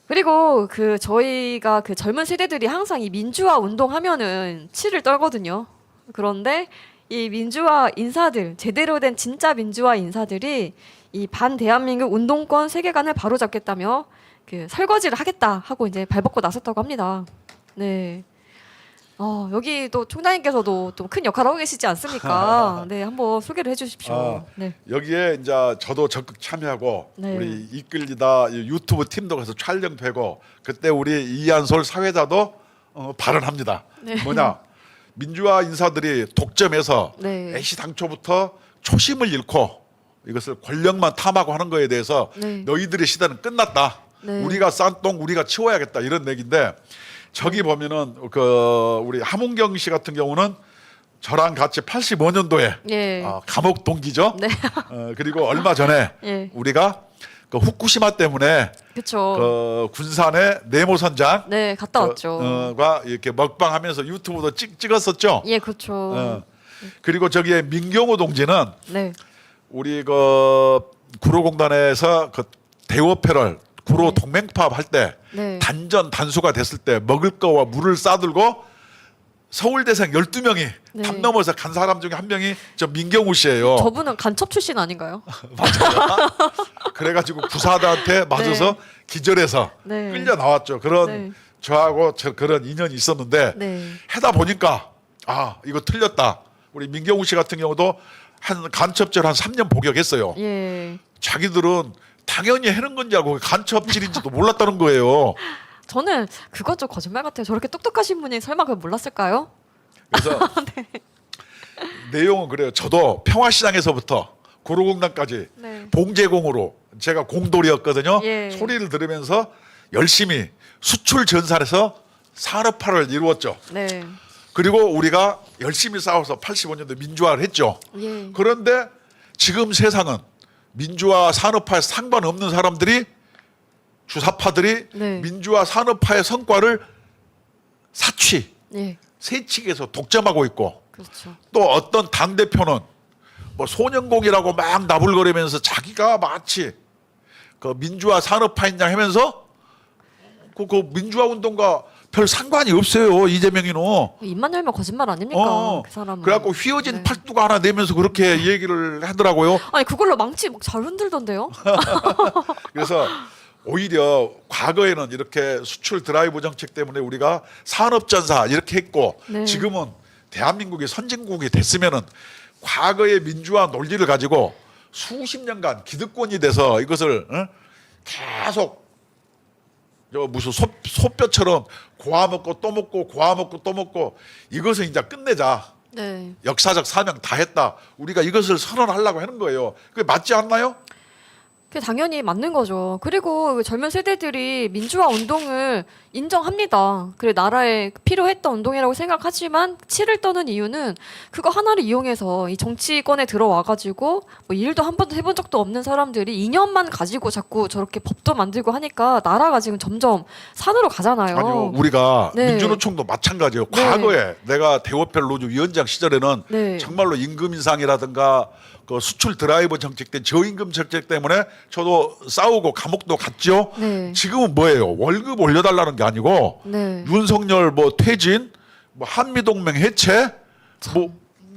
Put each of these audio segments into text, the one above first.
그리고 저희가 젊은 세대들이 항상 이 민주화 운동하면은 치를 떨거든요. 그런데 이 민주화 인사들, 제대로 된 진짜 민주화 인사들이 이 반대한민국 운동권 세계관을 바로잡겠다며 설거지를 하겠다 하고 이제 발벗고 나섰다고 합니다. 네. 여기 또 총장님께서도 좀 큰 역할을 하고 계시지 않습니까? 네, 한번 소개를 해주십시오. 네. 여기에 이제 저도 적극 참여하고 네. 우리 이끌리다 유튜브 팀도 가서 촬영되고 그때 우리 이한솔 사회자도 발언합니다. 네. 뭐냐 민주화 인사들이 독점해서 네. 애시당초부터 초심을 잃고 이것을 권력만 탐하고 하는 거에 대해서 네. 너희들의 시대는 끝났다. 네. 우리가 싼 똥 우리가 치워야겠다 이런 얘기인데 저기 보면은 우리 하문경 씨 같은 경우는 저랑 같이 85년도에 예. 감옥 동기죠. 네. 그리고 얼마 전에 예. 우리가 후쿠시마 때문에 그쵸. 군산의 네모선장 네, 갔다 왔죠. 가 이렇게 먹방하면서 유튜브도 찍었었죠. 예, 그렇죠. 그리고 저기에 민경호 동지는 네. 우리 구로공단에서 대오페럴 구로 동맹파업 할 때 네. 단전 단수가 됐을 때 먹을 거와 물을 싸들고 서울대생 12명이 네. 담 넘어서 간 사람 중에 한 명이 저 민경우 씨예요. 저분은 간첩 출신 아닌가요? 맞아요. 그래가지고 구사단한테 맞아서 기절해서 네. 끌려 나왔죠. 그런 네. 저하고 그런 인연이 있었는데 네. 하다 보니까 이거 틀렸다. 우리 민경우 씨 같은 경우도 한 간첩죄로 한 3년 복역했어요. 예. 자기들은 당연히 해는 건지 알고 간첩질인지도 몰랐다는 거예요. 저는 그건 좀 거짓말 같아요. 저렇게 똑똑하신 분이 설마 그걸 몰랐을까요? 그래서 네. 내용은 그래요. 저도 평화시장에서부터 구로공단까지 네. 봉제공으로 제가 공돌이었거든요. 예. 소리를 들으면서 열심히 수출 전산에서 산업화를 이루었죠. 네. 그리고 우리가 열심히 싸워서 85년도 민주화를 했죠. 예. 그런데 지금 세상은 민주화 산업화에 상관없는 사람들이 주사파들이 네. 민주화 산업화의 성과를 예. 세칙에서 독점하고 있고 그렇죠. 또 어떤 당대표는 뭐 소년공이라고 막 나불거리면서 자기가 마치 민주화 산업화인 양 하면서 그 민주화 운동과 별 상관이 없어요. 이재명이는. 입만 열면 거짓말 아닙니까? 그 사람은. 그래갖고 휘어진 네. 팔뚝 하나 내면서 그렇게 얘기를 하더라고요. 아니 그걸로 망치 막 잘 흔들던데요? 그래서 오히려 과거에는 이렇게 수출 드라이브 정책 때문에 우리가 산업전사 이렇게 했고 네. 지금은 대한민국이 선진국이 됐으면은 과거의 민주화 논리를 가지고 수십 년간 기득권이 돼서 이것을 계속 무슨 소뼈처럼 고아 먹고 또 먹고 고아 먹고 또 먹고 이것을 이제 끝내자. 네. 역사적 사명 다 했다. 우리가 이것을 선언하려고 하는 거예요. 그게 맞지 않나요? 그게 당연히 맞는 거죠. 그리고 젊은 세대들이 민주화 운동을 인정합니다. 그래 나라에 필요했던 운동이라고 생각하지만 치를 떠는 이유는 그거 하나를 이용해서 이 정치권에 들어와가지고 뭐 일도 한 번도 해본 적도 없는 사람들이 이념만 가지고 자꾸 저렇게 법도 만들고 하니까 나라가 지금 점점 산으로 가잖아요. 아니요, 우리가 네. 민주노총도 마찬가지예요. 네. 과거에 내가 대오펠 노조 위원장 시절에는 네. 정말로 임금 인상이라든가 수출 드라이버 정책 때 저임금 정책 때문에 저도 싸우고 감옥도 갔죠. 네. 지금은 뭐예요? 월급 올려달라는 게 아니고 네. 윤석열 퇴진, 한미동맹 해체, 네.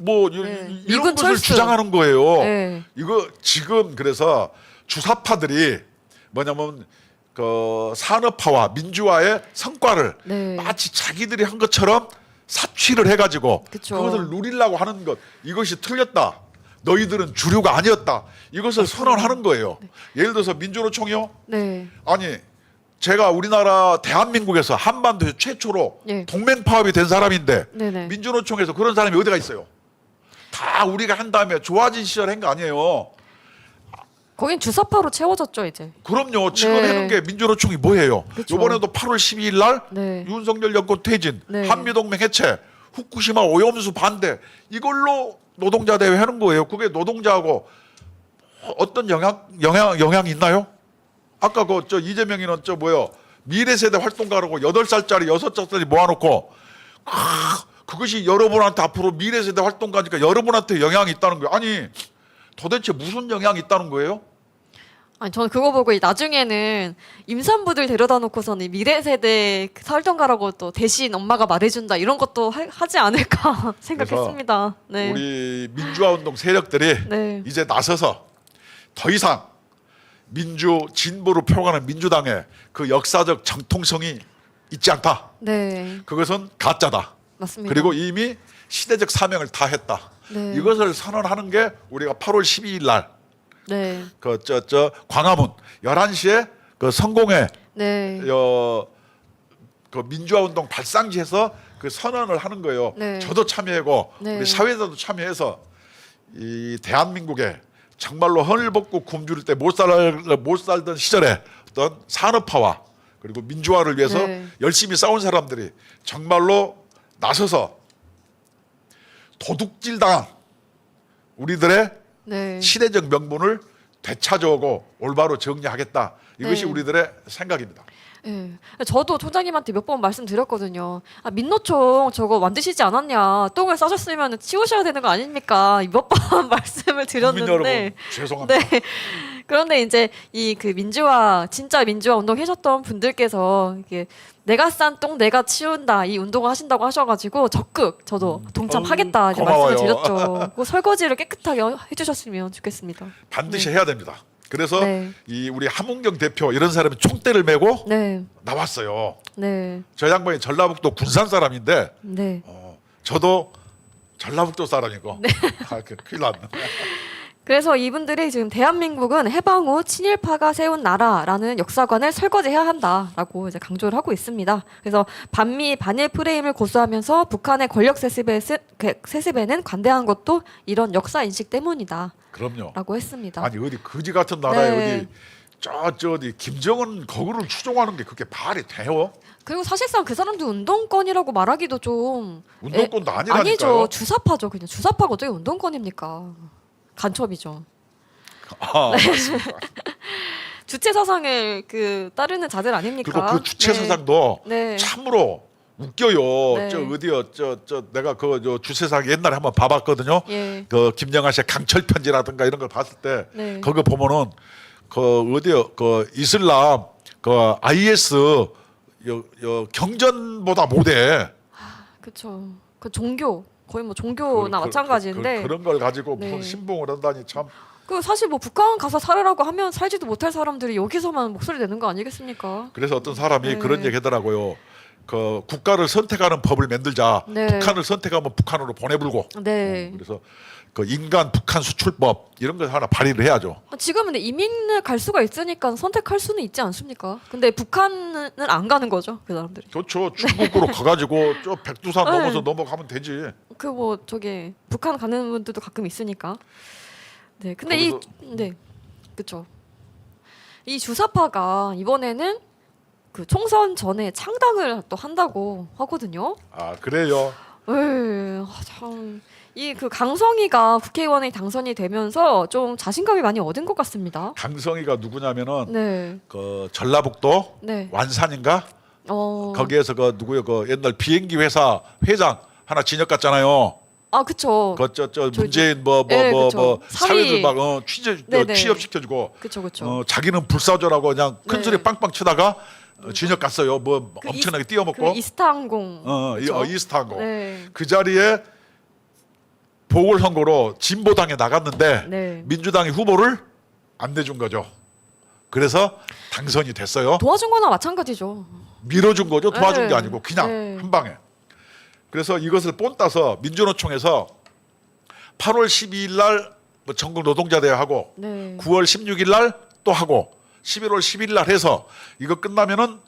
이런 이군 것을 철수. 주장하는 거예요. 네. 이거 지금 그래서 주사파들이 뭐냐면 산업화와 민주화의 성과를 네. 마치 자기들이 한 것처럼 삽취를 해가지고 그쵸. 그것을 누리려고 하는 것 이것이 틀렸다. 너희들은 주류가 아니었다. 이것을 선언하는 거예요. 예를 들어서 민주노총이요. 네. 아니 제가 우리나라 대한민국에서 한반도에 최초로 예. 동맹 파업이 된 사람인데 네네. 민주노총에서 그런 사람이 어디가 있어요? 다 우리가 한 다음에 좋아진 시절 한 거 아니에요. 거긴 주사파로 채워졌죠 이제. 그럼요. 지금 네. 해놓은 게 민주노총이 뭐예요? 그쵸. 이번에도 8월 12일 날 네. 윤석열 정권 퇴진, 네. 한미동맹 해체, 후쿠시마 오염수 반대 이걸로 노동자 대회 하는 거예요. 그게 노동자하고 어떤 영향이 있나요? 아까 이재명이는 미래세대 활동가라고 8살짜리 6살짜리 모아놓고 그것이 여러분한테 앞으로 미래세대 활동가니까 여러분한테 영향이 있다는 거예요. 아니 도대체 무슨 영향이 있다는 거예요? 아니 저는 그거 보고 나중에는 임산부들 데려다 놓고서는 미래 세대 활동가라고 또 대신 엄마가 말해준다 이런 것도 하지 않을까 생각했습니다. 네. 우리 민주화 운동 세력들이 네. 이제 나서서 더 이상 민주 진보로 표가는 민주당의 그 역사적 정통성이 있지 않다. 네. 그것은 가짜다. 맞습니다. 그리고 이미 시대적 사명을 다했다. 네. 이것을 선언하는 게 우리가 8월 12일 날 네. 그 광화문 11시에 그 성공회 네. 그 민주화 운동 발상지에서 그 선언을 하는 거예요. 네. 저도 참여하고 네. 우리 사회자도 참여해서 이 대한민국에 정말로 허늘벗고 굶주릴 때 못 살던 시절에 어떤 산업화와 그리고 민주화를 위해서 네. 열심히 싸운 사람들이 정말로 나서서 도둑질당한 우리들의 네. 시대적 명분을 되찾아오고 올바로 정리하겠다. 이것이 네. 우리들의 생각입니다. 예. 저도 총장님한테 몇 번 말씀드렸거든요. 아, 민노총 저거 만드시지 않았냐. 똥을 싸셨으면 치우셔야 되는 거 아닙니까? 몇 번 말씀을 국민 여러분 드렸는데. 죄송합니다. 네. 그런데 이제 이 그 진짜 민주화 운동 하셨던 분들께서 이게 내가 싼 똥 내가 치운다 이 운동을 하신다고 하셔가지고 적극 저도 동참하겠다 이제 고마워요. 말씀을 드렸죠. 그 설거지를 깨끗하게 해주셨으면 좋겠습니다. 반드시 해야 됩니다. 그래서 네. 이 우리 함은경 대표 이런 사람이 총대를 메고 네. 나왔어요. 네. 저 양반이 전라북도 군산 사람인데 네. 저도 전라북도 사람이고 큰일 났네. 그래서 이분들이 지금 대한민국은 해방 후 친일파가 세운 나라라는 역사관을 설거지해야 한다라고 이제 강조를 하고 있습니다. 그래서 반미 반일 프레임을 고수하면서 북한의 권력 세습에는 관대한 것도 이런 역사 인식 때문이다라고 그럼요. 했습니다. 아니 어디 거지 같은 나라에 네. 어디 어디 김정은 거구를 추종하는 게 그게 말이 돼요? 그리고 사실상 그 사람도 운동권이라고 말하기도 좀 운동권도 아니라니까요. 아니죠. 주사파죠. 그냥 주사파가 어떻게 운동권입니까? 간첩이죠. 아, 맞습니다. 주체 사상을 그 따르는 자들 아닙니까? 그리고 그 주체 사상도 네. 참으로 웃겨요. 네. 저 어디요? 내가 그 주체사상 옛날에 한번 봐봤거든요. 예. 그 김영하 씨의 강철 편지라든가 이런 걸 봤을 때 네. 그거 보면은 그 어디요? 그 이슬람 그 IS 경전보다 못해. 그렇죠. 그 종교 거의 뭐 종교나 마찬가지인데 그런 걸 가지고 네. 무슨 신봉을 한다니 참. 그 사실 뭐 북한 가서 살으라고 하면 살지도 못할 사람들이 여기서만 목소리 내는 거 아니겠습니까? 그래서 어떤 사람이 네. 그런 얘기 하더라고요. 그 국가를 선택하는 법을 만들자. 네. 북한을 선택하면 북한으로 보내불고. 네. 그래서 그 인간 북한 수출법 이런 거 하나 발의를 해야죠. 지금은 근데 이민을 갈 수가 있으니까 선택할 수는 있지 않습니까? 근데 북한은 안 가는 거죠, 그 사람들이. 좋죠. 중국으로 가가지고 저 백두산 네. 넘어서 넘어가면 되지. 그 뭐 저기 북한 가는 분들도 가끔 있으니까. 네. 근데 거기서- 네. 그렇죠. 이 주사파가 이번에는 그 총선 전에 창당을 또 한다고 하거든요. 아 그래요. 참. 이 그 강성희가 국회의원이 당선이 되면서 좀 자신감이 많이 얻은 것 같습니다. 강성희가 누구냐면은 네. 그 전라북도 네. 완산인가 거기에서 거기에서 그 누구요 그 옛날 비행기 회사 회장 하나 진역 갔잖아요. 아, 그쵸. 그저 문재인 뭐 네, 그쵸. 사회들 사위. 막 네네. 취업 시켜주고 그쵸, 그쵸. 자기는 불사조라고 그냥 큰 네. 소리 빵빵 치다가 진역 갔어요. 뭐 그 엄청나게 그 뛰어먹고 이스타항공. 그쵸? 이스타항공 네. 그 자리에 보궐선거로 진보당에 나갔는데 네. 민주당이 후보를 안 내준 거죠. 그래서 당선이 됐어요. 도와준 거나 마찬가지죠. 밀어준 거죠. 도와준 네. 게 아니고 그냥 네. 한 방에. 그래서 이것을 본따서 민주노총에서 8월 12일 날뭐 전국 노동자대회하고 네. 9월 16일 날 또 하고 11월 10일 날 해서 이거 끝나면은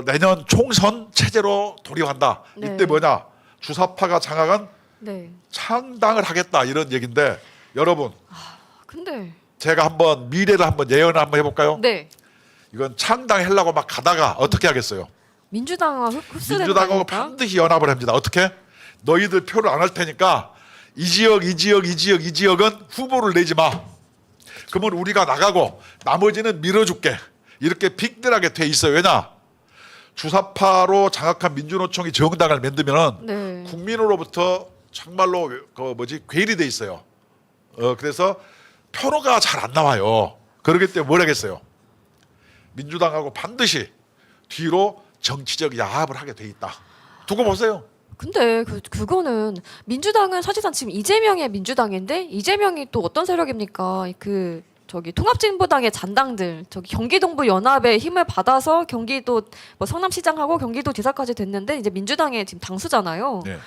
내년 총선 체제로 돌입한다. 네. 이때 뭐냐? 주사파가 장악한 네. 창당을 하겠다 이런 얘기인데 여러분 근데 제가 한번 미래를 한번 예언을 한번 해볼까요? 네. 이건 창당하려고 막 가다가 어떻게 하겠어요? 민주당과 흡수되는 민주당하고 거니까. 반드시 연합을 합니다. 어떻게? 너희들 표를 안 할 테니까 이 지역은 후보를 내지 마. 그러면 우리가 나가고 나머지는 밀어줄게. 이렇게 빅들하게 돼 있어요. 왜냐? 주사파로 장악한 민주노총이 정당을 만들면은 네. 국민으로부터 정말로 그 뭐지 괴리돼 있어요. 그래서 표로가 잘 안 나와요. 그렇기 때문에 뭘 하겠어요? 민주당하고 반드시 뒤로 정치적 야합을 하게 돼 있다. 두고 보세요. 근데 그거는 민주당은 사실상 지금 이재명의 민주당인데 이재명이 또 어떤 세력입니까? 그 저기 통합진보당의 잔당들 저기 경기동부 연합의 힘을 받아서 경기도 뭐 성남시장하고 경기도 지사까지 됐는데 이제 민주당의 지금 당수잖아요. 네.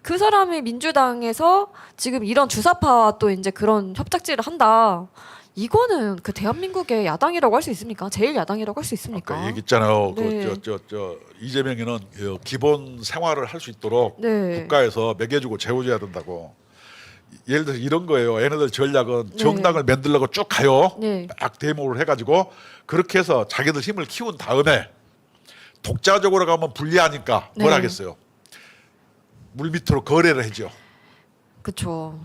그 사람이 민주당에서 지금 이런 주사파와 또 이제 그런 협작질을 한다. 이거는 그 대한민국의 야당이라고 할 수 있습니까? 제일 야당이라고 할 수 있습니까? 아까 얘기했잖아요. 네. 저 이재명이는 기본 생활을 할 수 있도록 네. 국가에서 먹여주고 재워줘야 된다고. 예를 들어서 이런 거예요. 얘네들 전략은 네. 정당을 만들려고 쭉 가요. 네. 막 데모를 해가지고 그렇게 해서 자기들 힘을 키운 다음에 독자적으로 가면 불리하니까 뭘 네. 하겠어요? 물밑으로 거래를 해죠. 그렇죠.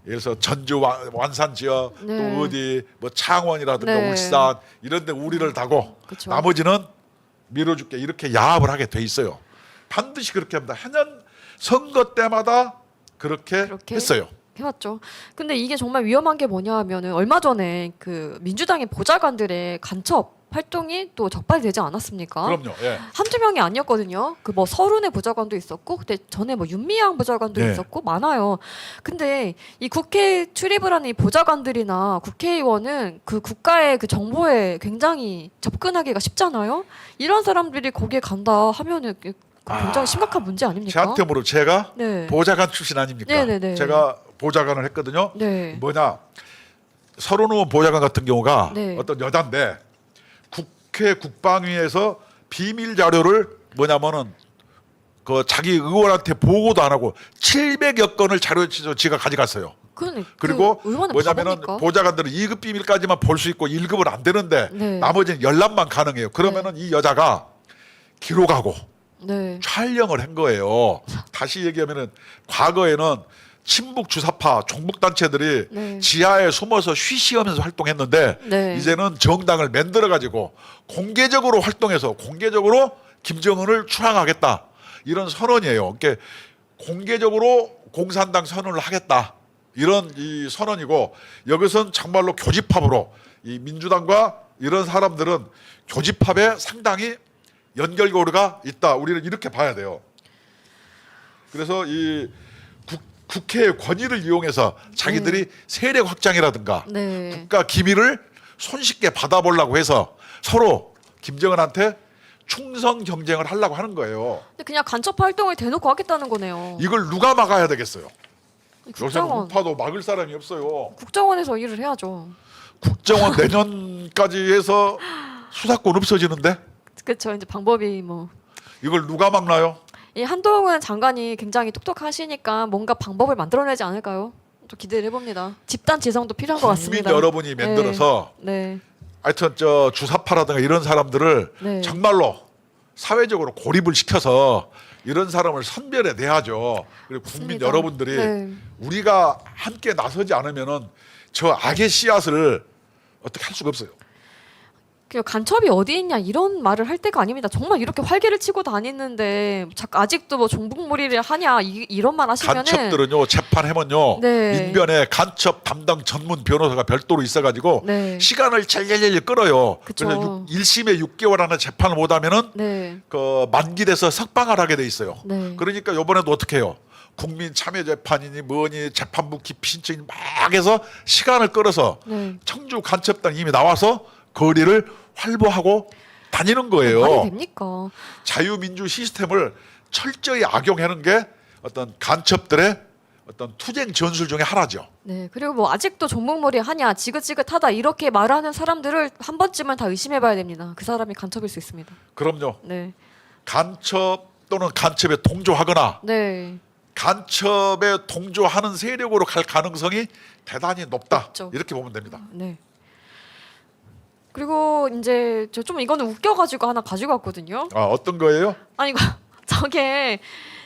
예를 들어서 전주 완산 지역 네. 또 어디 뭐 창원이라든가 네. 울산 이런 데 우리를 다고 그쵸. 나머지는 밀어줄게 이렇게 야합을 하게 돼 있어요. 반드시 그렇게 합니다. 해년 선거 때마다 그렇게 했어요. 해왔죠. 근데 이게 정말 위험한 게 뭐냐 하면은 얼마 전에 그 민주당의 보좌관들의 간첩 활동이 또 적발되지 않았습니까? 그럼요. 예. 한두 명이 아니었거든요. 그 뭐 서른의 보좌관도 있었고 그때 전에 뭐 윤미향 보좌관도 네. 있었고 많아요. 근데 이 국회 출입을 하는 이 보좌관들이나 국회의원은 그 국가의 그 정보에 굉장히 접근하기가 쉽잖아요. 이런 사람들이 거기에 간다 하면은 굉장히 심각한 문제 아닙니까? 저한테 물어 제가 네. 보좌관 출신 아닙니까? 네네네. 제가 보좌관을 했거든요. 네. 뭐냐 서른 의원 보좌관 같은 경우가 네. 어떤 여자인데 국회 국방위에서 비밀 자료를 뭐냐면은 그 자기 의원한테 보고도 안 하고 700여 건을 자료 지가 가져갔어요. 그리고 그 의원은 뭐냐면은 바보입니까? 보좌관들은 2급 비밀까지만 볼 수 있고 1급은 안 되는데 네. 나머지는 열람만 가능해요. 그러면은 이 여자가 기록하고 네. 촬영을 한 거예요. 다시 얘기하면은 과거에는 친북 주사파 종북 단체들이 네. 지하에 숨어서 쉬쉬하면서 활동했는데 네. 이제는 정당을 만들어 가지고 공개적으로 활동해서 공개적으로 김정은을 추앙하겠다 이런 선언이에요. 그러니까 공개적으로 공산당 선언을 하겠다 이런 이 선언이고 여기서는 정말로 교집합으로 이 민주당과 이런 사람들은 교집합에 상당히 연결고리가 있다. 우리는 이렇게 봐야 돼요. 그래서 이 국회의 권위를 이용해서 자기들이 세력 확장이라든가 네. 국가 기밀을 손쉽게 받아보려고 해서 서로 김정은한테 충성 경쟁을 하려고 하는 거예요. 근데 그냥 간첩 활동을 대놓고 하겠다는 거네요. 이걸 누가 막아야 되겠어요? 요새는 국정원. 우파도 막을 사람이 없어요. 국정원에서 일을 해야죠. 국정원 내년까지 해서 수사권 없어지는데 그렇죠. 이제 방법이 뭐. 이걸 누가 막나요? 이 한동훈 장관이 굉장히 똑똑하시니까 뭔가 방법을 만들어내지 않을까요? 좀 기대를 해봅니다. 집단 지성도 필요한 것 국민 같습니다. 여러분이 만들어서 네. 하여튼 저 주사파라든가 이런 사람들을 네. 정말로 사회적으로 고립을 시켜서 이런 사람을 선별해 내야죠. 그리고 국민 맞습니다. 여러분들이 네. 우리가 함께 나서지 않으면은 저 악의 씨앗을 어떻게 할 수가 없어요. 그 간첩이 어디 있냐 이런 말을 할 때가 아닙니다. 정말 이렇게 활개를 치고 다니는데 아직도 뭐 종북몰이를 하냐 이런 말 하시면은 간첩들은요 재판하면요 네. 인변에 간첩 담당 전문 변호사가 별도로 있어가지고 네. 시간을 젤젤젤 끌어요. 그쵸. 그래서 1심에 6개월 안에 재판을 못하면은 네. 그 만기돼서 석방을 하게 돼 있어요. 네. 그러니까 이번에도 어떻게 해요? 국민 참여 재판이니 뭐니 재판부 기피 신청이 막 해서 시간을 끌어서 네. 청주 간첩당 이미 나와서 거리를 활보하고 다니는 거예요. 말이 됩니까? 자유민주 시스템을 철저히 악용하는 게 어떤 간첩들의 어떤 투쟁 전술 중에 하나죠. 네. 그리고 뭐 아직도 종북몰이 하냐 지긋지긋하다 이렇게 말하는 사람들을 한 번쯤은 다 의심해봐야 됩니다. 그 사람이 간첩일 수 있습니다. 그럼요. 네. 간첩 또는 간첩에 동조하거나 네. 간첩에 동조하는 세력으로 갈 가능성이 대단히 높다. 높죠. 이렇게 보면 됩니다. 네. 그리고 이제 저 좀 이거는 웃겨가지고 하나 가지고 왔거든요. 아, 어떤 거예요? 아니 이거 저게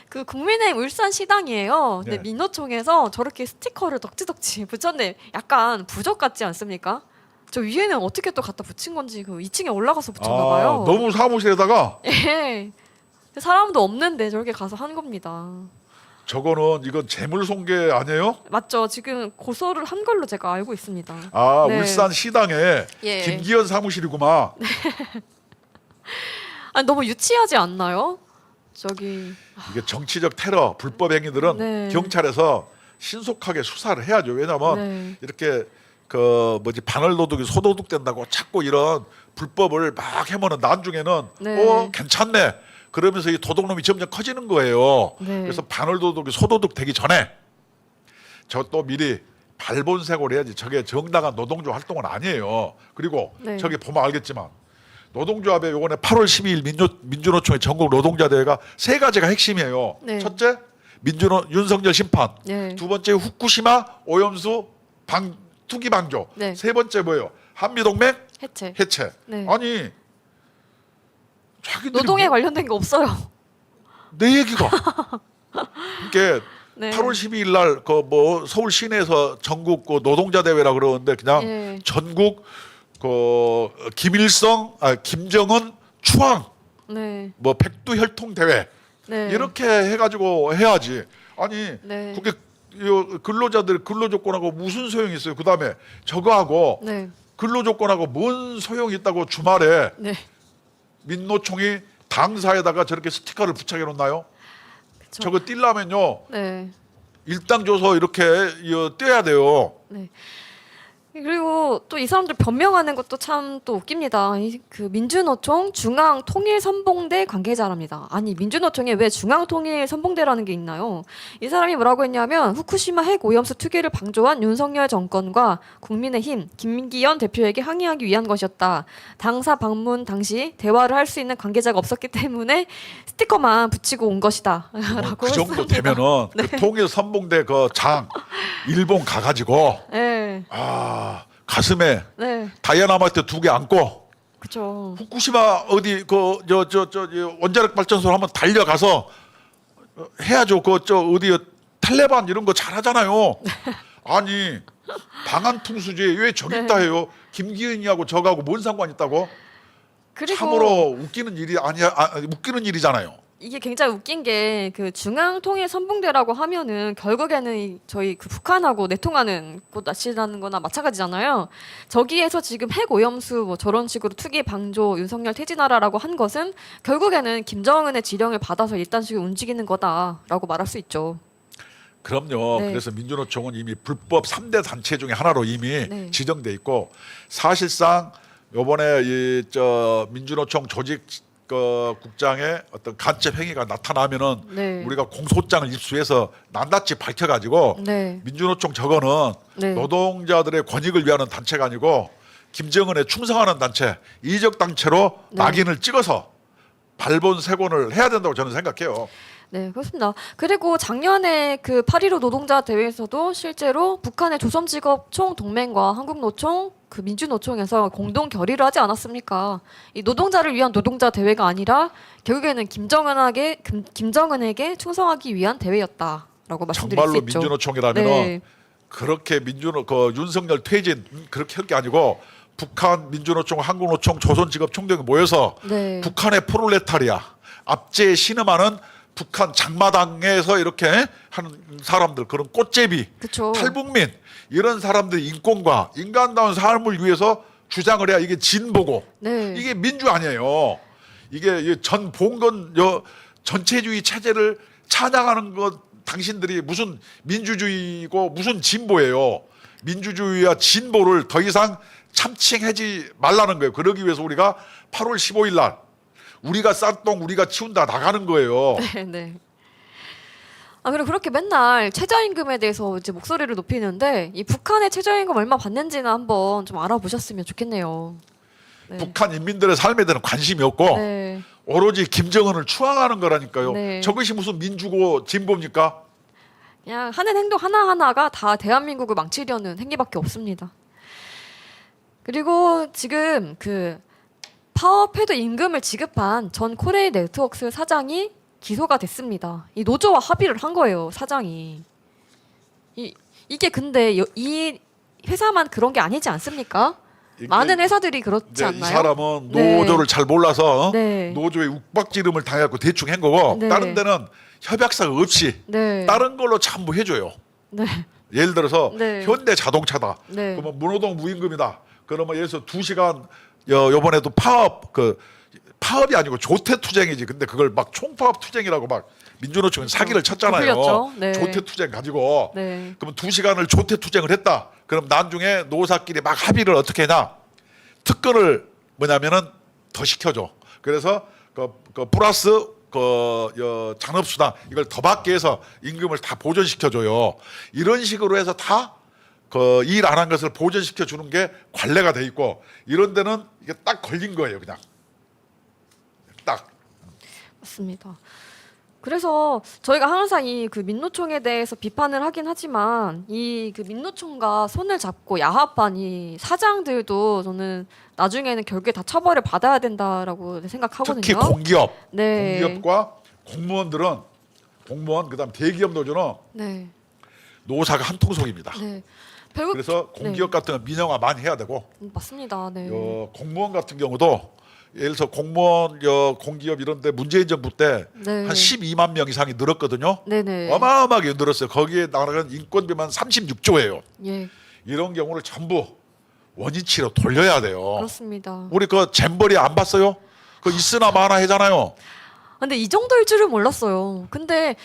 그 국민의힘 울산 시당이에요. 근데 네. 민노총에서 저렇게 스티커를 덕지덕지 붙였는데 약간 부적 같지 않습니까? 저 위에는 어떻게 또 갖다 붙인 건지 그 2층에 올라가서 붙였나 봐요. 너무 사무실에다가 예. 사람도 없는데 저렇게 가서 한 겁니다. 저거는 이건 재물손괴 아니에요? 맞죠? 지금 고소를 한 걸로 제가 알고 있습니다. 아, 네. 울산 시당에 예. 김기현 사무실이구만. 아니 너무 유치하지 않나요? 저기 이게 정치적 테러, 불법 행위들은 네. 경찰에서 신속하게 수사를 해야죠. 왜냐하면 네. 이렇게 그 뭐지 반월도둑이 소도둑 된다고 자꾸 이런 불법을 막 해면은 나중에는 네. 괜찮네. 그러면서 이 도둑놈이 점점 커지는 거예요. 네. 그래서 반월도둑이 소도둑 되기 전에 저 또 미리 발본색을 해야지. 저게 정당한 노동조 활동은 아니에요. 그리고 네. 저기 보면 알겠지만 노동조합의 요번에 8월 12일 민주노총의 전국 노동자 대회가 세 가지가 핵심이에요. 네. 첫째, 윤석열 심판. 네. 두 번째, 후쿠시마 오염수 투기 방조. 네. 세 번째 뭐예요? 한미동맹 해체. 해체. 네. 아니 자기들이 노동에 관련된 게 없어요. 내 얘기가 이게 네. 8월 12일 날 그 뭐 서울 시내에서 전국 그 노동자 대회라 그러는데 그냥 예. 전국 그 김정은 추앙 네. 뭐 백두혈통 대회 네. 이렇게 해가지고 해야지. 아니 네. 그게 근로자들 근로조건하고 무슨 소용이 있어요? 그 다음에 저거하고 네. 근로조건하고 뭔 소용이 있다고 주말에 네. 민노총이 당사에다가 저렇게 스티커를 부착해 놓나요? 그쵸. 저거 뛸라면요 네. 일당 줘서 이렇게 떼야 돼요. 네. 그리고 또 이 사람들 변명하는 것도 참 또 웃깁니다. 그 민주노총 중앙통일선봉대 관계자랍니다. 아니 민주노총에 왜 중앙통일선봉대라는 게 있나요? 이 사람이 뭐라고 했냐면 후쿠시마 핵 오염수 투기를 방조한 윤석열 정권과 국민의힘 김기현 대표에게 항의하기 위한 것이었다. 당사 방문 당시 대화를 할 수 있는 관계자가 없었기 때문에 스티커만 붙이고 온 것이다. 라고 그 정도 했습니다. 되면은 네. 그 통일선봉대 그 장 일본 가가지고 네. 가슴에 네. 다이아나마이트 2개 안고 그렇죠. 후쿠시마 어디 그 원자력 발전소 한번 달려가서 해야죠. 그 어디 탈레반 이런 거 잘하잖아요. 아니 방한통수주의 왜 저기 있다 네. 해요? 김기현이하고 저하고 뭔 상관 있다고? 그리고 참으로 웃기는 일이 아니야. 웃기는 일이잖아요. 이게 굉장히 웃긴 게 그 중앙통일선봉대라고 하면은 결국에는 저희 그 북한하고 내통하는 곳이라는 거나 마찬가지잖아요. 저기에서 지금 핵 오염수 뭐 저런 식으로 투기 방조 윤석열 퇴진하라라고 한 것은 결국에는 김정은의 지령을 받아서 이딴 식으로 움직이는 거다라고 말할 수 있죠. 그럼요. 네. 그래서 민주노총은 이미 불법 3대 단체 중에 하나로 이미 네. 지정돼 있고 사실상 요번에 민주노총 조직 국장의 어떤 간첩 행위가 나타나면은 네. 우리가 공소장을 입수해서 낱낱이 밝혀가지고 네. 민주노총 저거는 네. 노동자들의 권익을 위하는 단체가 아니고 김정은에 충성하는 단체, 이적 단체로 네. 낙인을 찍어서 발본색원을 해야 된다고 저는 생각해요. 네, 그렇습니다. 그리고 작년에 그 8.15 노동자 대회에서도 실제로 북한의 조선직업 총동맹과 한국노총, 그 민주노총에서 공동 결의를 하지 않았습니까? 이 노동자를 위한 노동자 대회가 아니라 결국에는 김정은에게 충성하기 위한 대회였다라고 말씀드릴 수 정말로 있죠. 민주노총이라면은 네. 그렇게 윤석열 퇴진 그렇게 할 게 아니고 북한 민주노총, 한국노총, 조선직업 총동이 모여서 네. 북한의 프롤레타리아 압제에 신음하는 북한 장마당에서 이렇게 하는 사람들 그런 꽃제비 그렇죠. 탈북민 이런 사람들의 인권과 인간다운 삶을 위해서 주장을 해야 이게 진보고 네. 이게 민주 아니에요. 이게 전 봉건 전체주의 체제를 찬양하는 것 당신들이 무슨 민주주의고 무슨 진보예요. 민주주의와 진보를 더 이상 참칭하지 말라는 거예요. 그러기 위해서 우리가 8월 15일 날 우리가 쌀똥 우리가 치운다 나가는 거예요. 네, 네. 그리고 그렇게 맨날 최저임금에 대해서 이제 목소리를 높이는데 이 북한의 최저임금 얼마 받는지는 한번 좀 알아보셨으면 좋겠네요. 네. 북한 인민들의 삶에 대한 관심이 없고 네. 오로지 김정은을 추앙하는 거라니까요. 네. 저것이 무슨 민주고 진보입니까? 그냥 하는 행동 하나하나가 다 대한민국을 망치려는 행위밖에 없습니다. 그리고 지금 그 파업해도 임금을 지급한 전 코레일 네트워크 사장이 기소가 됐습니다. 이 노조와 합의를 한 거예요, 사장이. 이게 근데 이 회사만 그런 게 아니지 않습니까? 많은 회사들이 그렇지 이제 이 않나요? 사람은 네. 노조를 잘 몰라서 네. 노조의 욱박지름을 당해갖고 대충 한 거고 네. 다른 데는 협약사가 없이 네. 다른 걸로 전부 해줘요. 네. 예를 들어서 네. 현대자동차다. 네. 그러면 문호동 무임금이다. 그러면 예를 들어서 2시간 요번에도 파업이 아니고 조태투쟁이지. 근데 그걸 막 총파업 투쟁이라고 막 민주노총은 사기를 쳤잖아요. 흘렸죠. 네. 조태투쟁 가지고. 네. 그러면 2시간을 조태투쟁을 했다. 그럼 나중에 노사끼리 막 합의를 어떻게 하냐. 특권을 뭐냐면은 더 시켜줘. 그래서 그 플러스 잔업수당 이걸 더 받게 해서 임금을 다 보전시켜줘요. 이런 식으로 해서 다 일 안 한 것을 보전시켜 주는 게 관례가 돼 있고 이런 데는 이게 딱 걸린 거예요, 그냥. 딱. 맞습니다. 그래서 저희가 항상 이 그 민노총에 대해서 비판을 하긴 하지만 이 그 민노총과 손을 잡고 야합한 이 사장들도 저는 나중에는 결국에 다 처벌을 받아야 된다라고 생각하거든요. 특히 공기업, 네. 공기업과 공무원들은 그다음 대기업 노조는 네. 노사가 한 통속입니다. 네. 결국 그래서 공기업 같은 건 민영화 많이 해야 되고 맞습니다. 네. 공무원 같은 경우도 예를 들어서 공무원 공기업 이런 데 문재인 정부 때 한 네. 12만 명 이상이 늘었거든요. 네네. 어마어마하게 늘었어요. 거기에 나가는 인건비만 36조예요. 예. 이런 경우를 전부 원위치로 돌려야 돼요. 그렇습니다. 우리 그 잼버리 안 봤어요? 그 있으나 마나 하잖아요. 근데 이 정도일 줄은 몰랐어요. 근데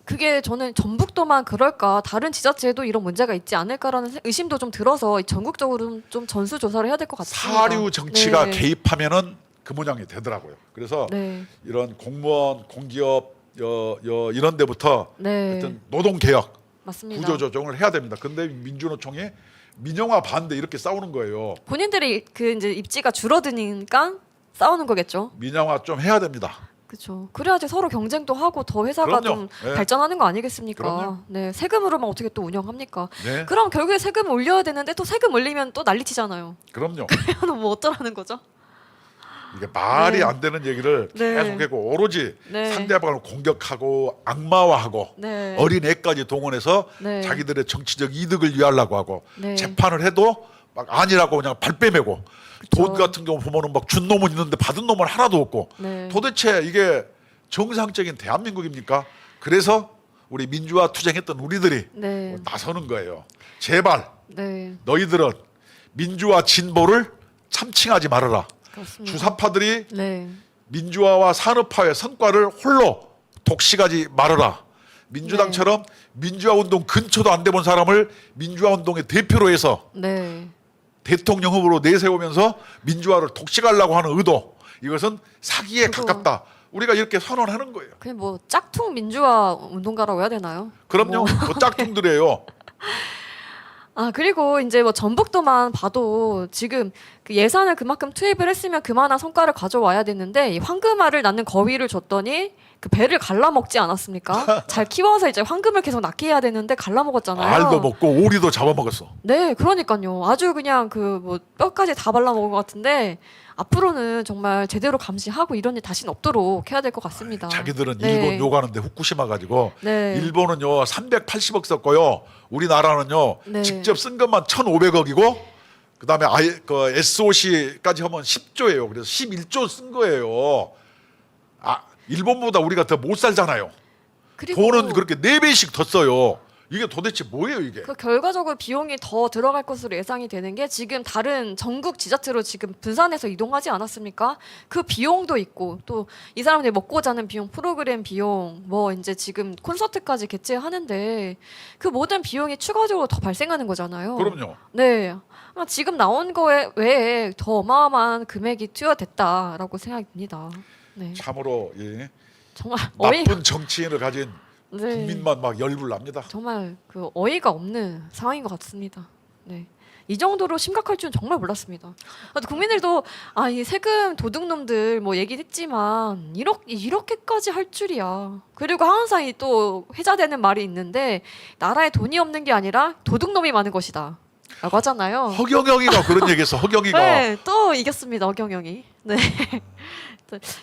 그게 저는 전북도만 그럴까 다른 지자체에도 이런 문제가 있지 않을까라는 의심도 좀 들어서 전국적으로 좀 전수 조사를 해야 될 것 같습니다. 사류 정치가 네. 개입하면은 그 모양이 되더라고요. 그래서 네. 이런 공무원, 공기업 이런 데부터 네. 하여튼 노동 개혁, 맞습니다. 구조 조정을 해야 됩니다. 근데 민주노총이 민영화 반대 이렇게 싸우는 거예요. 본인들이 그 이제 입지가 줄어드니까 싸우는 거겠죠. 민영화 좀 해야 됩니다. 그렇죠. 그래야지 서로 경쟁도 하고 더 회사가 그럼요. 좀 네. 발전하는 거 아니겠습니까? 그럼요. 네, 세금으로만 어떻게 또 운영합니까? 네, 그럼 결국에 세금 올려야 되는데 또 세금 올리면 또 난리치잖아요. 그럼요. 그러면 뭐 어쩌라는 거죠? 이게 말이 네. 안 되는 얘기를 네. 계속하고 오로지 네. 상대방을 공격하고 악마화하고 네. 어린애까지 동원해서 네. 자기들의 정치적 이득을 위하려고 하고 네. 재판을 해도 막 아니라고 그냥 발뺌하고 그쵸. 돈 같은 경우 보면은 막 준 놈은 있는데 받은 놈은 하나도 없고 네. 도대체 이게 정상적인 대한민국입니까? 그래서 우리 민주화 투쟁했던 우리들이 네. 나서는 거예요. 제발 네. 너희들은 민주화 진보를 참칭하지 말아라. 그렇습니다. 주사파들이 네. 민주화와 산업화의 성과를 홀로 독식하지 말아라. 민주당처럼 민주화 운동 근처도 안 돼본 사람을 민주화 운동의 대표로 해서 네. 대통령 후보로 내세우면서 민주화를 독식하려고 하는 의도, 이것은 사기에 그거- 가깝다. 우리가 이렇게 선언하는 거예요. 그냥 뭐 짝퉁 민주화 운동가라고 해야 되나요? 그럼요. 뭐 짝퉁들이에요. 아 그리고 이제 뭐 전북도만 봐도 지금 그 예산을 그만큼 투입을 했으면 그만한 성과를 가져와야 되는데 이 황금알을 낳는 거위를 줬더니 그 배를 갈라먹지 않았습니까? 잘 키워서 이제 황금을 계속 낳게 해야 되는데 갈라먹었잖아요. 알도 먹고 오리도 잡아먹었어. 네, 그러니까요. 아주 그냥 그 뭐 뼈까지 다 발라먹은 것 같은데 앞으로는 정말 제대로 감시하고 이런 일 다시는 없도록 해야 될 것 같습니다. 자기들은 네. 일본 욕하는데 후쿠시마 가지고 네. 일본은요 380억 썼고요. 우리나라는요 네. 직접 쓴 것만 1,500억이고 그다음에 그 SOC까지 하면 10조예요. 그래서 11조 쓴 거예요. 아 일본보다 우리가 더 못 살잖아요. 그리고 돈은 그렇게 4배씩 더 써요. 이게 도대체 뭐예요 이게? 그 결과적으로 비용이 더 들어갈 것으로 예상이 되는 게 지금 다른 전국 지자체로 지금 분산해서 이동하지 않았습니까? 그 비용도 있고 또 이 사람들이 먹고 자는 비용, 프로그램 비용, 뭐 이제 지금 콘서트까지 개최하는데 그 모든 비용이 추가적으로 더 발생하는 거잖아요. 그럼요. 네. 지금 나온 거에 외에 더 어마어마한 금액이 투여됐다라고 생각이 듭니다. 네. 참으로 예. 정말 어이 나쁜 정치인을 가진 네. 국민만 막 열불 납니다. 정말 그 어이가 없는 상황인 것 같습니다. 네. 이 정도로 심각할 줄은 정말 몰랐습니다. 국민들도 이 세금 도둑놈들 뭐 얘기했지만 이렇게까지 할 줄이야. 그리고 항상 또 회자되는 말이 있는데 나라에 돈이 없는 게 아니라 도둑놈이 많은 것이다. 라고 하잖아요. 허경영이가 그런 얘기했어. 허경이가 네, 또 이겼습니다. 허경영이. 네.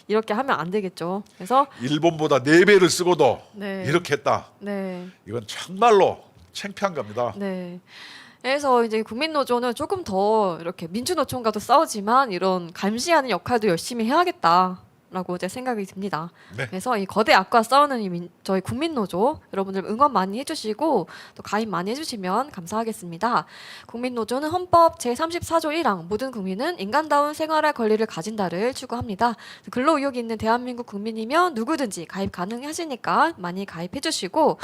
이렇게 하면 안 되겠죠. 그래서 일본보다 4배를 쓰고도 네. 이렇게 했다. 네. 이건 정말로 창피한 겁니다. 네. 그래서 이제 국민노조는 조금 더 이렇게 민주노총과도 싸우지만 이런 감시하는 역할도 열심히 해야겠다라고 이제 생각이 듭니다. 네. 그래서 이 거대 악과 싸우는 저희 국민노조 여러분들 응원 많이 해주시고 또 가입 많이 해주시면 감사하겠습니다. 국민노조는 헌법 제34조 1항 모든 국민은 인간다운 생활할 권리를 가진다를 추구합니다. 근로 의욕이 있는 대한민국 국민이면 누구든지 가입 가능하시니까 많이 가입해주시고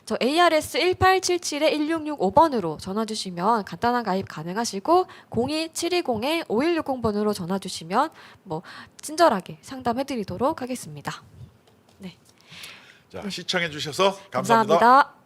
저 ARS 1877-1665번으로 전화 주시면 간단한 가입 가능하시고 02-720-5160번으로 전화 주시면 뭐 친절하게 상담해드리도록 하겠습니다. 자, 시청해 주셔서 감사합니다. 감사합니다.